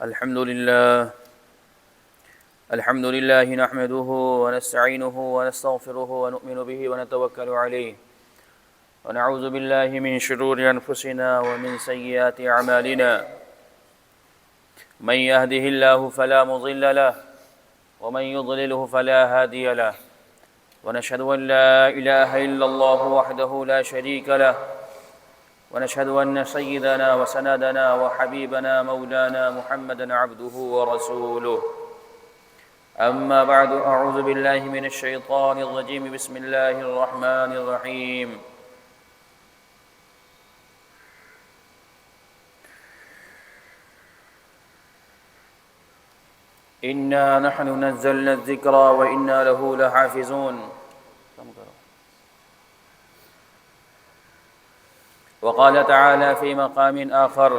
الحمد لله نحمده ونستعينه ونستغفره ونؤمن به ونتوكل عليه ونعوذ بالله من شرور أنفسنا ومن سيئات أعمالنا من يهده الله فلا مضل له ومن يضلله فلا هادي له ونشهد أن لا إله إلا الله وحده لا شريك له ونشهد أن سيدنا وسندنا وحبيبنا مولانا محمدا عبده ورسوله أما بعد أعوذ بالله من الشيطان الرجيم بسم الله الرحمن الرحيم إنا نحن نزلنا الذكر وإنا له لحافظون وقال تعالى في مقام آخر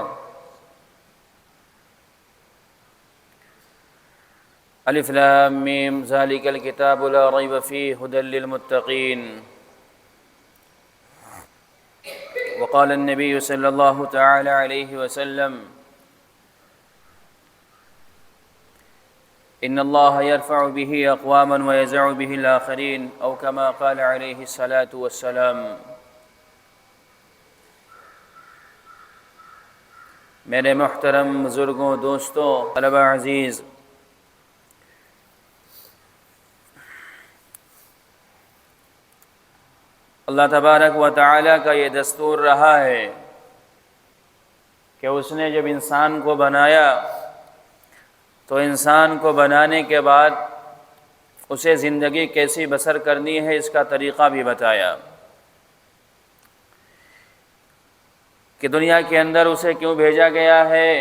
ألف لام ميم ذلك الكتاب لا ريب فيه هدى للمتقين وقال النبي صلى الله تعالى عليه وسلم إن الله يرفع به أقواما ويزع به الآخرين أو كما قال عليه الصلاة والسلام میرے محترم بزرگوں، دوستوں، طلبہ عزیز، اللہ تبارک و تعالیٰ کا یہ دستور رہا ہے کہ اس نے جب انسان کو بنایا تو انسان کو بنانے کے بعد اسے زندگی کیسی بسر کرنی ہے اس کا طریقہ بھی بتایا کہ دنیا کے اندر اسے کیوں بھیجا گیا ہے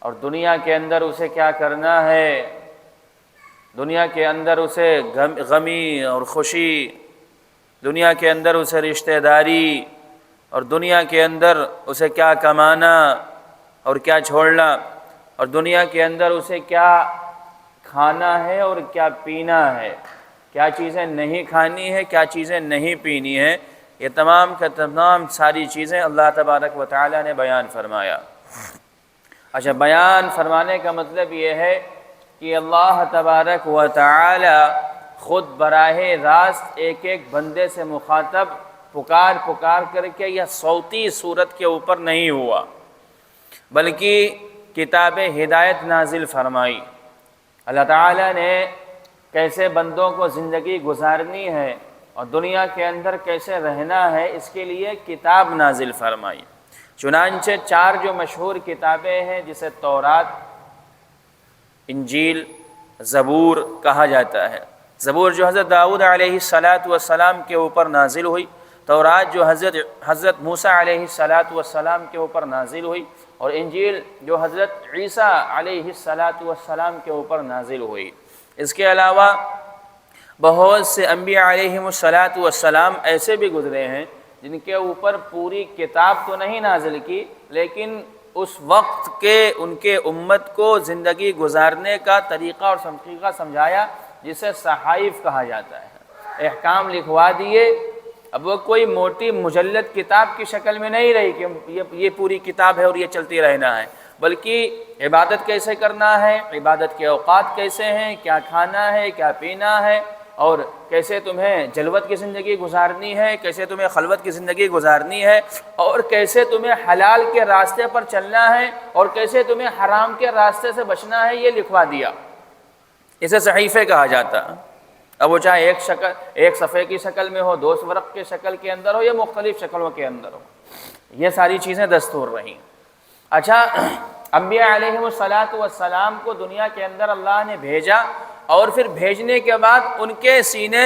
اور دنیا کے اندر اسے کیا کرنا ہے، دنیا کے اندر اسے غمی اور خوشی، دنیا کے اندر اسے رشتہ داری، اور دنیا کے اندر اسے کیا کمانا اور کیا چھوڑنا، اور دنیا کے اندر اسے کیا کھانا ہے اور کیا پینا ہے، کیا چیزیں نہیں کھانی ہے، کیا چیزیں نہیں پینی ہے، یہ تمام کا تمام ساری چیزیں اللہ تبارک و تعالیٰ نے بیان فرمایا۔ اچھا، بیان فرمانے کا مطلب یہ ہے کہ اللہ تبارک و تعالیٰ خود براہ راست ایک ایک بندے سے مخاطب پکار کر کے یا صوتی صورت کے اوپر نہیں ہوا، بلکہ کتاب ہدایت نازل فرمائی۔ اللہ تعالیٰ نے کیسے بندوں کو زندگی گزارنی ہے اور دنیا کے اندر کیسے رہنا ہے اس کے لیے کتاب نازل فرمائی۔ چنانچہ چار جو مشہور کتابیں ہیں جسے تورات، انجیل، زبور کہا جاتا ہے۔ زبور جو حضرت داؤد علیہ السلام کے اوپر نازل ہوئی، تورات جو حضرت موسیٰ علیہ السلام کے اوپر نازل ہوئی، اور انجیل جو حضرت عیسیٰ علیہ السلام کے اوپر نازل ہوئی۔ اس کے علاوہ بہت سے انبیاء علیہم السلام ایسے بھی گزرے ہیں جن کے اوپر پوری کتاب تو نہیں نازل کی، لیکن اس وقت کے ان کے امت کو زندگی گزارنے کا طریقہ اور طریقہ سمجھایا، جسے صحائف کہا جاتا ہے۔ احکام لکھوا دیے، اب وہ کوئی موٹی مجلد کتاب کی شکل میں نہیں رہی کہ یہ پوری کتاب ہے اور یہ چلتی رہنا ہے، بلکہ عبادت کیسے کرنا ہے، عبادت کے اوقات کیسے ہیں، کیا کھانا ہے، کیا پینا ہے، اور کیسے تمہیں جلوت کی زندگی گزارنی ہے، کیسے تمہیں خلوت کی زندگی گزارنی ہے، اور کیسے تمہیں حلال کے راستے پر چلنا ہے اور کیسے تمہیں حرام کے راستے سے بچنا ہے، یہ لکھوا دیا۔ اسے صحیفے کہا جاتا۔ اب وہ چاہے ایک صفحے کی شکل میں ہو، 2 ورق کی شکل کے اندر ہو، یا مختلف شکلوں کے اندر ہو، یہ ساری چیزیں دستور رہیں۔ اچھا، انبیاء علیہم السلام کو دنیا کے اندر اللہ نے بھیجا، اور پھر بھیجنے کے بعد ان کے سینے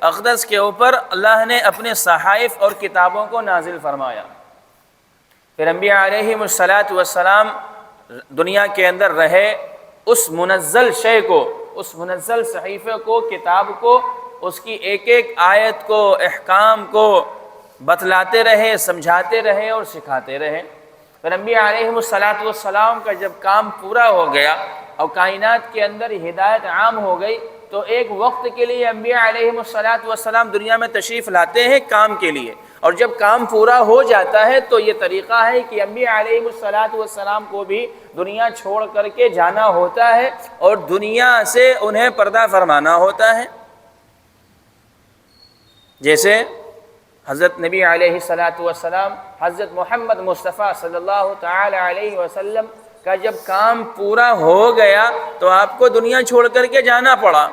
اقدس کے اوپر اللہ نے اپنے صحائف اور کتابوں کو نازل فرمایا۔ پھر انبیاء علیہم السلام دنیا کے اندر رہے، اس منزل شے کو، اس منزل صحیفے کو، کتاب کو، اس کی ایک ایک آیت کو، احکام کو بتلاتے رہے، سمجھاتے رہے اور سکھاتے رہے۔ پھر انبیاء علیہم السلام کا جب کام پورا ہو گیا اور کائنات کے اندر ہدایت عام ہو گئی، تو ایک وقت کے لیے انبیاء علیہم السلام دنیا میں تشریف لاتے ہیں کام کے لیے، اور جب کام پورا ہو جاتا ہے تو یہ طریقہ ہے کہ انبیاء علیہم السلام کو بھی دنیا چھوڑ کر کے جانا ہوتا ہے اور دنیا سے انہیں پردہ فرمانا ہوتا ہے. جیسے حضرت نبی علیہ السلام حضرت محمد مصطفیٰ صلی اللہ تعالی علیہ وسلم کا جب کام پورا ہو گیا تو آپ کو دنیا چھوڑ کر کے جانا پڑا.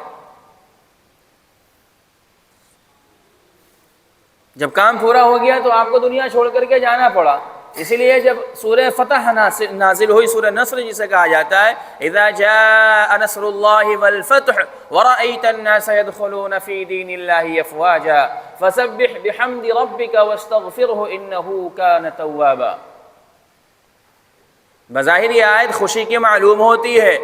جب کام پورا ہو گیا تو آپ کو دنیا چھوڑ کر کے جانا پڑا. اسی لیے جب سورہ فتح نازل ہوئی، سورہ نصر جسے کہا جاتا ہے، اذا جاء نصر اللہ والفتح ورأیت الناس يدخلون فی دین اللہ افواجا فسبح بحمد ربک واستغفرہ انہ کان توابا. بظاہر یہ آیت خوشی کی معلوم ہوتی ہے.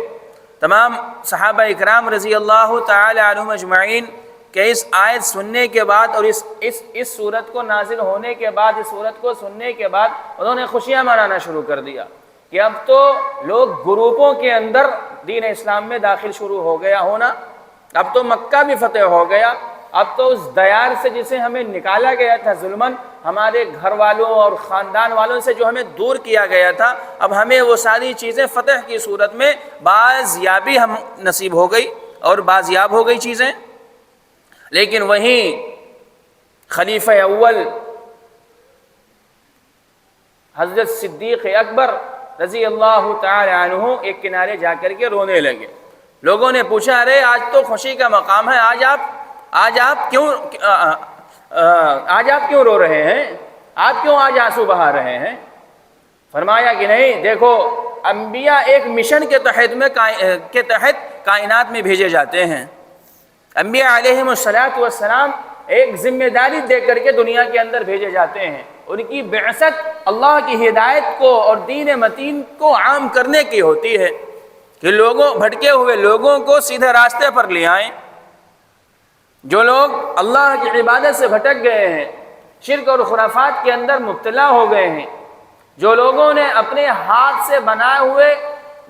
تمام صحابہ اکرام رضی اللہ تعالی عنہم اجمعین کہ اس آیت سننے کے بعد اور اس صورت کو نازل ہونے کے بعد، اس صورت کو سننے کے بعد انہوں نے خوشیاں منانا شروع کر دیا کہ اب تو لوگ گروپوں کے اندر دین اسلام میں داخل شروع ہو گیا ہونا. اب تو مکہ بھی فتح ہو گیا. اب تو اس دیار سے جسے ہمیں نکالا گیا تھا ظلماً، ہمارے گھر والوں اور خاندان والوں سے جو ہمیں دور کیا گیا تھا، اب ہمیں وہ ساری چیزیں فتح کی صورت میں بازیابی ہم نصیب ہو گئی اور بازیاب ہو گئی چیزیں. لیکن وہیں خلیفہ اول حضرت صدیق اکبر رضی اللہ تعالی عنہ ایک کنارے جا کر کے رونے لگے. لوگوں نے پوچھا، ارے آج تو خوشی کا مقام ہے، آج آپ کیوں رو رہے ہیں؟ آپ کیوں آج آنسو بہا رہے ہیں؟ فرمایا کہ نہیں، دیکھو انبیاء ایک مشن کے تحت کائنات میں بھیجے جاتے ہیں. انبیاء علیہم السلام ایک ذمہ داری دے کر کے دنیا کے اندر بھیجے جاتے ہیں. ان کی بعثت اللہ کی ہدایت کو اور دین متین کو عام کرنے کی ہوتی ہے کہ بھٹکے ہوئے لوگوں کو سیدھے راستے پر لے آئیں. جو لوگ اللہ کی عبادت سے بھٹک گئے ہیں، شرک اور خرافات کے اندر مبتلا ہو گئے ہیں، جو لوگوں نے اپنے ہاتھ سے بنائے ہوئے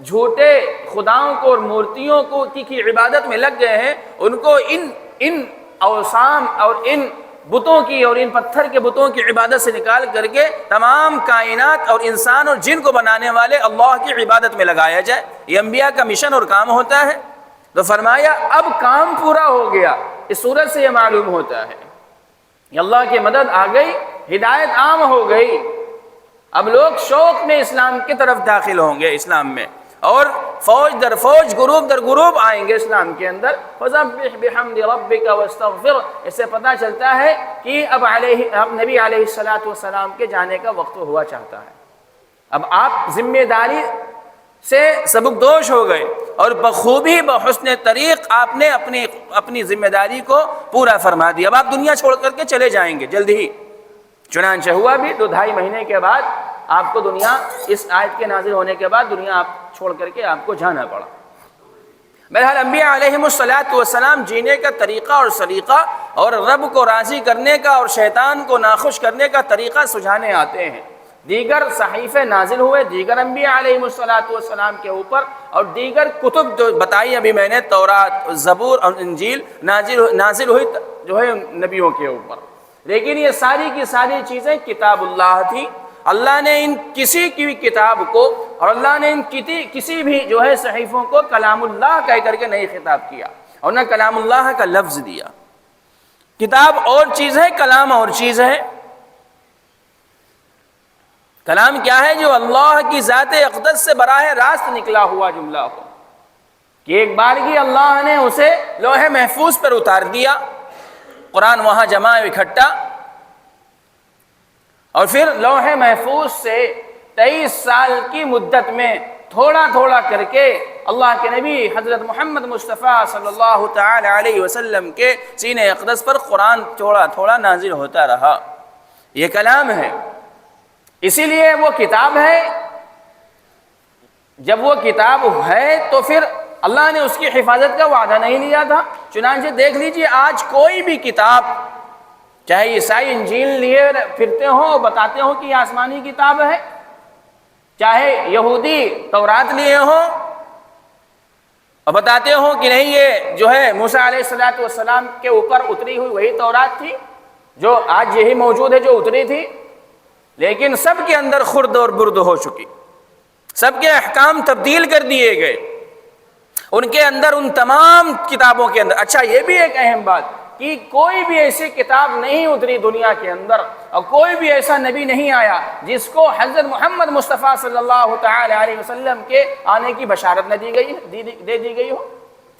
جھوٹے خداؤں کو اور مورتیوں کی عبادت میں لگ گئے ہیں، ان کو ان اوثان اور ان بتوں کی اور ان پتھر کے بتوں کی عبادت سے نکال کر کے تمام کائنات اور انسان اور جن کو بنانے والے اللہ کی عبادت میں لگایا جائے. یہ انبیاء کا مشن اور کام ہوتا ہے. تو فرمایا اب کام پورا ہو گیا. اس صورت سے یہ معلوم ہوتا ہے کہ اللہ کی مدد آ گئی، ہدایت عام ہو گئی. اب لوگ شوق میں اسلام کی طرف داخل ہوں گے، اسلام میں، اور فوج در فوج، گروپ در گروپ آئیں گے اسلام کے اندر. فسبح بحمد ربک واستغفر. اس سے پتہ چلتا ہے کہ اب نبی علیہ السلام کے جانے کا وقت ہوا چاہتا ہے. اب آپ ذمہ داری سے سبکدوش ہو گئے اور بخوبی بحسن طریق آپ نے اپنی ذمہ داری کو پورا فرما دیا. اب آپ دنیا چھوڑ کر کے چلے جائیں گے جلد ہی. چنانچہ ہوا بھی 2-2.5 مہینے کے بعد آپ کو دنیا، اس آیت کے نازل ہونے کے بعد دنیا آپ چھوڑ کر کے آپ کو جانا پڑا. بہرحال انبیاء علیہم السلام جینے کا طریقہ اور سلیقہ اور رب کو راضی کرنے کا اور شیطان کو ناخوش کرنے کا طریقہ سجھانے آتے ہیں. دیگر صحیفے نازل ہوئے دیگر انبیاء علیہم السلام کے اوپر، اور دیگر کتب جو بتائی ابھی میں نے، تورات، زبور اور انجیل نازل ہوئی جو ہے نبیوں کے اوپر. لیکن یہ ساری کی ساری چیزیں کتاب اللہ تھی. اللہ نے ان کسی کی بھی کتاب کو اور اللہ نے ان کسی بھی جو ہے صحیفوں کو کلام اللہ کہہ کر کے نہیں خطاب کیا اور نہ کلام اللہ کا لفظ دیا. کتاب اور چیز ہے، کلام اور چیز ہے. کلام کیا ہے؟ جو اللہ کی ذات اقدس سے براہ راست نکلا ہوا جملہ ہو کہ ایک بارگی اللہ نے اسے لوح محفوظ پر اتار دیا، قرآن وہاں جمع اکٹھا، اور پھر لوح محفوظ سے 23 سال کی مدت میں تھوڑا تھوڑا کر کے اللہ کے نبی حضرت محمد مصطفیٰ صلی اللہ تعالی علیہ وسلم کے سینہ اقدس پر قرآن تھوڑا تھوڑا نازل ہوتا رہا. یہ کلام ہے، اسی لیے وہ کتاب ہے. جب وہ کتاب ہے تو پھر اللہ نے اس کی حفاظت کا وعدہ نہیں لیا تھا. چنانچہ دیکھ لیجیے آج کوئی بھی کتاب، چاہے عیسائی انجیل لیے پھرتے ہوں اور بتاتے ہوں کہ یہ آسمانی کتاب ہے، چاہے یہودی تورات لیے ہوں اور بتاتے ہوں کہ نہیں یہ جو ہے موسیٰ علیہ السلام کے اوپر اتری ہوئی وہی تورات تھی، جو آج یہی موجود ہے جو اتری تھی، لیکن سب کے اندر خرد اور برد ہو چکی، سب کے احکام تبدیل کر دیے گئے ان کے اندر، ان تمام کتابوں کے اندر۔ اچھا یہ بھی ایک اہم بات کہ کوئی بھی ایسی کتاب نہیں اتری دنیا کے اندر، اور کوئی بھی ایسا نبی نہیں آیا جس کو حضرت محمد مصطفیٰ صلی اللہ تعالی علیہ وسلم کے آنے کی بشارت نہ دے دی گئی ہو۔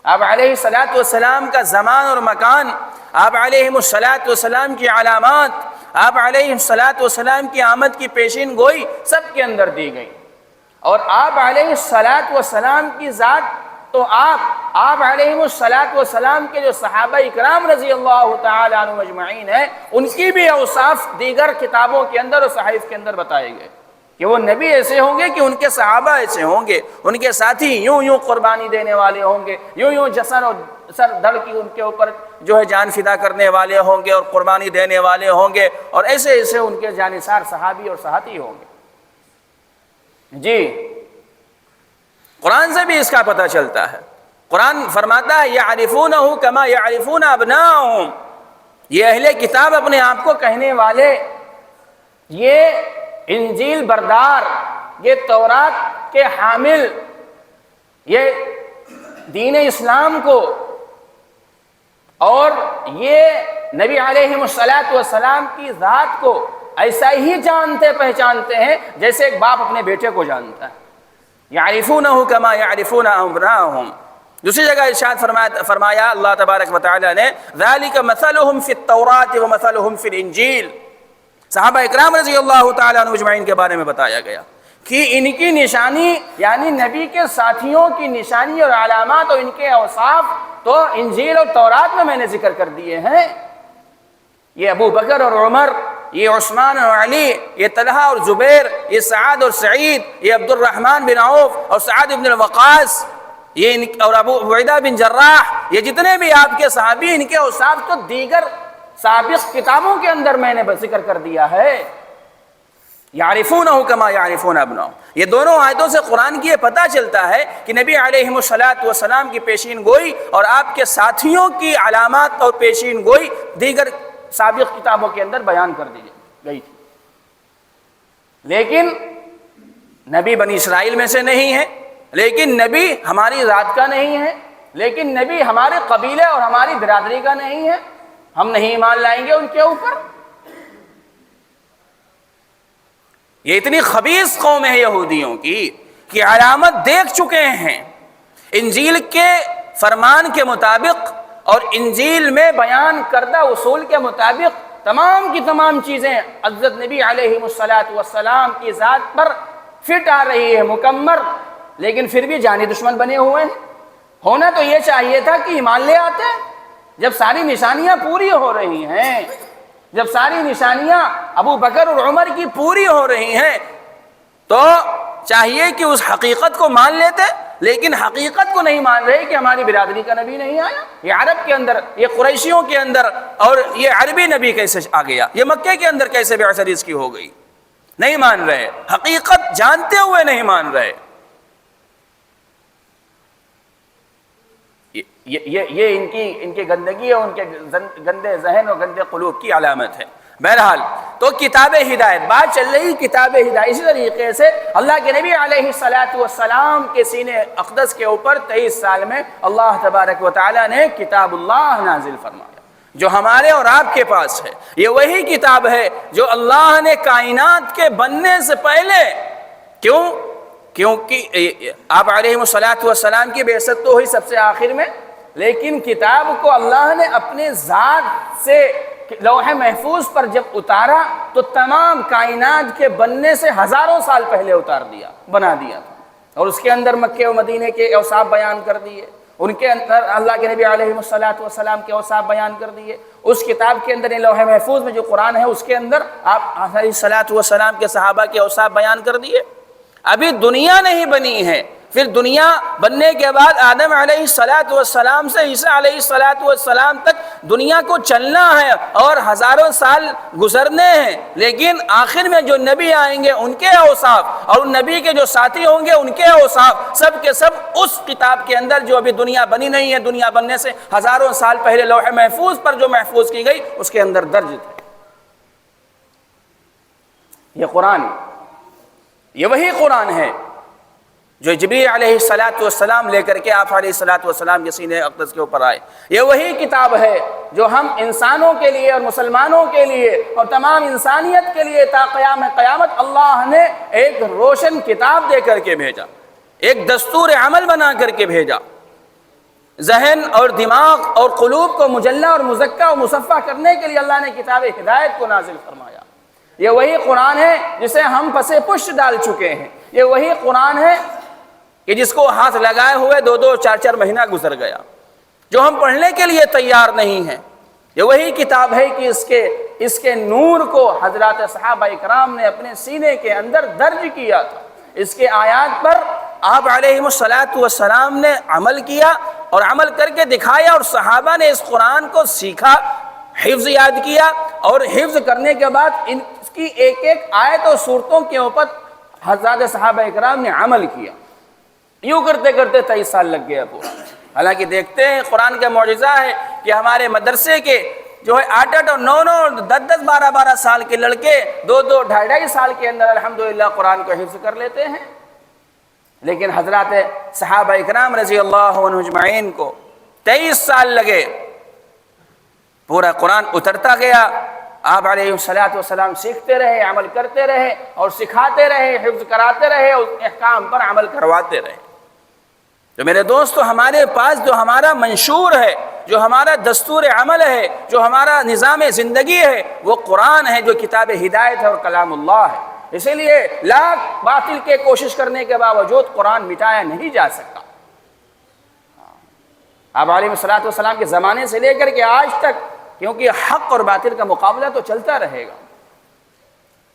آپ علیہ الصلاۃ والسلام کا زمان اور مکان، آپ علیہ الصلاۃ والسلام کی علامات، آپ علیہ الصلاۃ والسلام کی آمد کی پیشین گوئی سب کے اندر دی گئی۔ اور آپ علیہ الصلاۃ والسلام کی ذات تو آپ علیہ الصلاۃ والسلام کے جو صحابہ اکرام رضی اللہ تعالی عنہم اجمعین ہیں، ان کی بھی اوصاف دیگر کتابوں کے اندر اور صحائف کے اندر بتائے گئے کہ وہ نبی ایسے ہوں گے کہ ان کے صحابہ ایسے ہوں گے، ان کے ساتھی یوں قربانی دینے والے ہوں گے، یوں جسن اور سر دھڑ کی ان کے اوپر جو ہے جان فدا کرنے والے ہوں گے اور قربانی دینے والے ہوں گے، اور ایسے ان کے جانثار صحابی اور صحابی ہوں گے۔ جی قرآن سے بھی اس کا پتہ چلتا ہے۔ قرآن فرماتا ہے یعرفونہ کما یعرفون ابناءہم، یہ اہل کتاب اپنے آپ کو کہنے والے، یہ انجیل بردار، یہ تورات کے حامل، یہ دین اسلام کو اور یہ نبی علیہ الصلاۃ والسلام کی ذات کو ایسا ہی جانتے پہچانتے ہیں جیسے ایک باپ اپنے بیٹے کو جانتا ہے۔ یعرفونہ کما یعرفون ابناءہم۔ دوسری جگہ ارشاد فرمایا اللہ تبارک و تعالی نے ذالک مثلہم فی التوراۃ ومثلہم فی الانجیل۔ صحابہ اکرام رضی اللہ تعالی عنہ اجمعین کے بارے میں بتایا گیا کہ ان کی نشانی، یعنی نبی کے ساتھیوں کی نشانی اور علامات اور ان کے اوصاف تو انجیل اور تورات میں نے ذکر کر دیے ہیں۔ یہ ابو بکر اور عمر، یہ عثمان اور علی، یہ طلحہ اور زبیر، یہ سعد اور سعید، یہ عبد الرحمن بن عوف اور سعد بن الوقاص، یہ اور ابو عبیدہ بن جراح، یہ جتنے بھی آپ کے صحابی، ان کے اوصاف تو دیگر سابق کتابوں کے اندر میں نے ذکر کر دیا ہے۔ یعرفونہ کما یعرفون ابناءہم، یہ دونوں آیتوں سے قرآن کی یہ پتہ چلتا ہے کہ نبی علیہ الصلاۃ والسلام کی پیشین گوئی اور آپ کے ساتھیوں کی علامات اور پیشین گوئی دیگر سابق کتابوں کے اندر بیان کر دی گئی تھی، لیکن نبی بنی اسرائیل میں سے نہیں ہے، لیکن نبی ہماری ذات کا نہیں ہے، لیکن نبی ہمارے قبیلے اور ہماری برادری کا نہیں ہے، ہم نہیں ایمان لائیں گے ان کے اوپر۔ یہ اتنی خبیث قوم ہے یہودیوں کی کہ علامت دیکھ چکے ہیں انجیل کے فرمان کے مطابق اور انجیل میں بیان کردہ اصول کے مطابق تمام کی تمام چیزیں حضرت نبی علیہ الصلاۃ والسلام کی ذات پر فٹ آ رہی ہے مکمل، لیکن پھر بھی جانی دشمن بنے ہوئے ہیں۔ ہونا تو یہ چاہیے تھا کہ ایمان لے آتے، جب ساری نشانیاں پوری ہو رہی ہیں، جب ساری نشانیاں ابو بکر اور عمر کی پوری ہو رہی ہیں تو چاہیے کہ اس حقیقت کو مان لیتے، لیکن حقیقت کو نہیں مان رہے کہ ہماری برادری کا نبی نہیں آیا، یہ عرب کے اندر، یہ قریشیوں کے اندر، اور یہ عربی نبی کیسے آ گیا، یہ مکے کے اندر کیسے بعثت اس کی ہو گئی، نہیں مان رہے، حقیقت جانتے ہوئے نہیں مان رہے۔ یہ ان کی گندگی اور ان کے گندے ذہن اور گندے قلوب کی علامت ہے۔ بہرحال تو کتاب ہدایت، بات چل رہی کتاب ہدایت، اسی طریقے سے اللہ کے نبی علیہ الصلاۃ والسلام کے سینے اقدس کے اوپر 23 سال میں اللہ تبارک و تعالی نے کتاب اللہ نازل فرمایا، جو ہمارے اور آپ کے پاس ہے۔ یہ وہی کتاب ہے جو اللہ نے کائنات کے بننے سے پہلے، کیونکہ آپ علیہ الصلاۃ والسلام کی بعثت تو ہوئی سب سے آخر میں، لیکن کتاب کو اللہ نے اپنے ذات سے لوح محفوظ پر جب اتارا تو تمام کائنات کے بننے سے ہزاروں سال پہلے بنا دیا تھا، اور اس کے اندر مکے و مدینے کے اوصاف بیان کر دیے، ان کے اندر اللہ کے نبی علیہ الصلاۃ والسلام کے اوصاف بیان کر دیے۔ اس کتاب کے اندر لوح محفوظ میں جو قرآن ہے اس کے اندر آپ علیہ الصلاۃ والسلام کے صحابہ کے اوصاف بیان کر دیے۔ ابھی دنیا نہیں بنی ہے، پھر دنیا بننے کے بعد آدم علیہ الصلاۃ والسلام سے عیسیٰ علیہ الصلاۃ والسلام تک دنیا کو چلنا ہے اور ہزاروں سال گزرنے ہیں، لیکن آخر میں جو نبی آئیں گے ان کے اوصاف اور ان نبی کے جو ساتھی ہوں گے ان کے اوصاف سب کے سب اس کتاب کے اندر جو ابھی دنیا بنی نہیں ہے، دنیا بننے سے ہزاروں سال پہلے لوح محفوظ پر جو محفوظ کی گئی اس کے اندر درج تھے۔ یہ قرآن، یہ وہی قرآن ہے جو جبریل علیہ السلام لے کر کے آپ علیہ السلام کے سینے اقدس کے اوپر آئے۔ یہ وہی کتاب ہے جو ہم انسانوں کے لیے اور مسلمانوں کے لیے اور تمام انسانیت کے لیے تا قیام قیامت اللہ نے ایک روشن کتاب دے کر کے بھیجا، ایک دستور عمل بنا کر کے بھیجا، ذہن اور دماغ اور قلوب کو مجلہ اور مزکہ اور مصفح کرنے کے لیے اللہ نے کتاب ہدایت کو نازل فرمایا۔ یہ وہی قرآن ہے جسے ہم پسے پشت ڈال چکے ہیں، یہ وہی قرآن ہے کہ جس کو ہاتھ لگائے ہوئے 2-4 مہینہ گزر گیا، جو ہم پڑھنے کے لیے تیار نہیں ہیں۔ یہ وہی کتاب ہے کہ اس کے نور کو حضرات صحابہ اکرام نے اپنے سینے کے اندر درج کیا تھا، اس کے آیات پر آپ علیہ السلام نے عمل کیا اور عمل کر کے دکھایا، اور صحابہ نے اس قرآن کو سیکھا، حفظ یاد کیا، اور حفظ کرنے کے بعد اس کی ایک ایک آیت اور صورتوں کے اوپر حضرات صحابہ اکرام نے عمل کیا۔ یوں کرتے کرتے 23 سال لگ گیا پورا۔ حالانکہ دیکھتے ہیں قرآن کا معجزہ ہے کہ ہمارے مدرسے کے جو ہے 8 اور 9 اور 10 12 سال کے لڑکے 2 2.5 سال کے اندر الحمدللہ قرآن کو حفظ کر لیتے ہیں، لیکن حضرات صحابہ اکرام رضی اللہ عنہ اجمعین کو 23 سال لگے، پورا قرآن اترتا گیا۔ آپ علیہ السلام سیکھتے رہے، عمل کرتے رہے اور سکھاتے رہے، حفظ کراتے رہے، اس احکام پر عمل کرواتے رہے۔ تو میرے دوستو، ہمارے پاس جو ہمارا منشور ہے، جو ہمارا دستور عمل ہے، جو ہمارا نظام زندگی ہے، وہ قرآن ہے، جو کتاب ہدایت ہے اور کلام اللہ ہے۔ اسی لیے لاکھ باطل کے کوشش کرنے کے باوجود قرآن مٹایا نہیں جا سکتا۔ آپ علیہ السلام کے زمانے سے لے کر کے آج تک، کیونکہ حق اور باطل کا مقابلہ تو چلتا رہے گا۔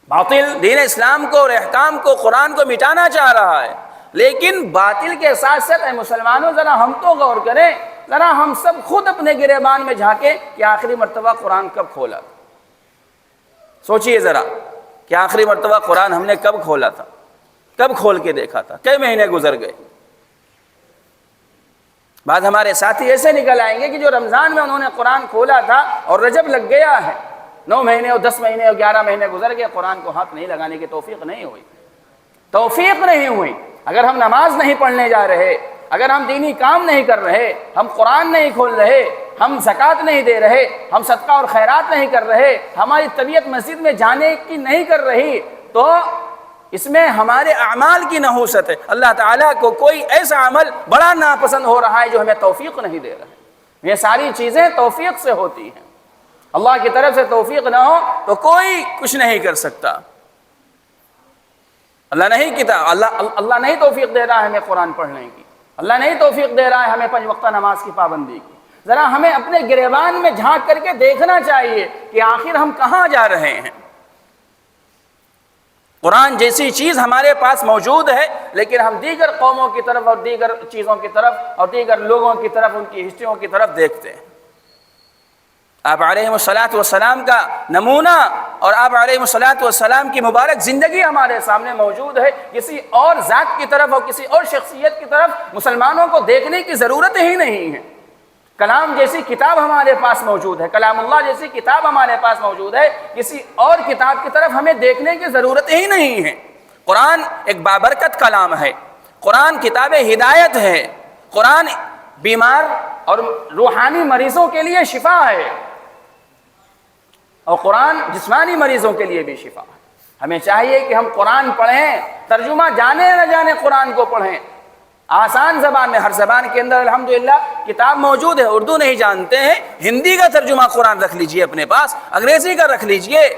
باطل دین اسلام کو اور احکام کو، قرآن کو مٹانا چاہ رہا ہے، لیکن باطل کے ساتھ ساتھ اے مسلمانوں، ذرا ہم تو غور کریں، ذرا ہم سب خود اپنے گریبان میں جھانکیں کہ آخری مرتبہ قرآن کب کھولا تھا۔ سوچئے ذرا کہ آخری مرتبہ قرآن ہم نے کب کھولا تھا، کب کھول کے دیکھا تھا، کئی مہینے گزر گئے۔ بعد ہمارے ساتھی ایسے نکل آئیں گے کہ جو رمضان میں انہوں نے قرآن کھولا تھا اور رجب لگ گیا ہے، 9 مہینے اور 10 مہینے اور 11 مہینے گزر گئے، قرآن کو ہاتھ نہیں لگانے کی توفیق نہیں ہوئی، توفیق نہیں ہوئی۔ اگر ہم نماز نہیں پڑھنے جا رہے، اگر ہم دینی کام نہیں کر رہے، ہم قرآن نہیں کھول رہے، ہم زکوٰۃ نہیں دے رہے، ہم صدقہ اور خیرات نہیں کر رہے، ہماری طبیعت مسجد میں جانے کی نہیں کر رہی، تو اس میں ہمارے اعمال کی نحوست ہے۔ اللہ تعالیٰ کو کوئی ایسا عمل بڑا ناپسند ہو رہا ہے جو ہمیں توفیق نہیں دے رہا ہے۔ یہ ساری چیزیں توفیق سے ہوتی ہیں، اللہ کی طرف سے توفیق نہ ہو تو کوئی کچھ نہیں کر سکتا۔ اللہ نہیں توفیق دے رہا ہے ہمیں قرآن پڑھنے کی، اللہ نہیں توفیق دے رہا ہے ہمیں 5 وقتہ نماز کی پابندی کی۔ ذرا ہمیں اپنے گریبان میں جھانک کر کے دیکھنا چاہیے کہ آخر ہم کہاں جا رہے ہیں۔ قرآن جیسی چیز ہمارے پاس موجود ہے، لیکن ہم دیگر قوموں کی طرف اور دیگر چیزوں کی طرف اور دیگر لوگوں کی طرف، ان کی ہسٹریوں کی طرف دیکھتے ہیں۔ آپ علیہ السلام کا نمونہ اور آپ علیہ السلام کی مبارک زندگی ہمارے سامنے موجود ہے۔ کسی اور ذات کی طرف اور کسی اور شخصیت کی طرف مسلمانوں کو دیکھنے کی ضرورت ہی نہیں ہے۔ کلام جیسی کتاب ہمارے پاس موجود ہے، کلام اللہ جیسی کتاب ہمارے پاس موجود ہے، کسی اور کتاب کی طرف ہمیں دیکھنے کی ضرورت ہی نہیں ہے۔ قرآن ایک بابرکت کلام ہے، قرآن کتاب ہدایت ہے، قرآن بیمار اور روحانی مریضوں کے لیے شفا ہے، اور قرآن جسمانی مریضوں کے لیے بھی شفا ہے۔ ہمیں چاہیے کہ ہم قرآن پڑھیں، ترجمہ جانے نہ جانے قرآن کو پڑھیں، آسان زبان میں، ہر زبان کے اندر الحمدللہ کتاب موجود ہے۔ اردو نہیں جانتے ہیں، ہندی کا ترجمہ قرآن رکھ لیجئے اپنے پاس، انگریزی کا رکھ لیجئے،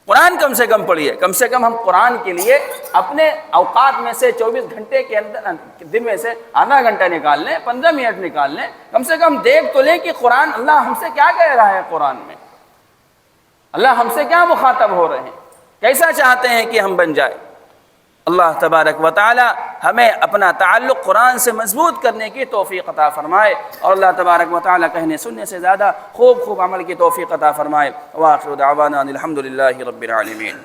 قرآن کم سے کم پڑھیے۔ کم سے کم ہم قرآن کے لیے اپنے اوقات میں سے 24 گھنٹے کے اندر، دن میں سے آدھا گھنٹہ نکال لیں، 15 منٹ نکال لیں، کم سے کم دیکھ تو لیں کہ قرآن اللہ ہم سے کیا کہہ رہا ہے، قرآن میں اللہ ہم سے کیا مخاطب ہو رہے ہیں، کیسا چاہتے ہیں کہ ہم بن جائیں۔ اللہ تبارک و تعالی ہمیں اپنا تعلق قرآن سے مضبوط کرنے کی توفیق عطا فرمائے، اور اللہ تبارک و تعالی کہنے سننے سے زیادہ خوب عمل کی توفیق عطا فرمائے۔ وآخر دعوانا الحمدللہ رب العالمین۔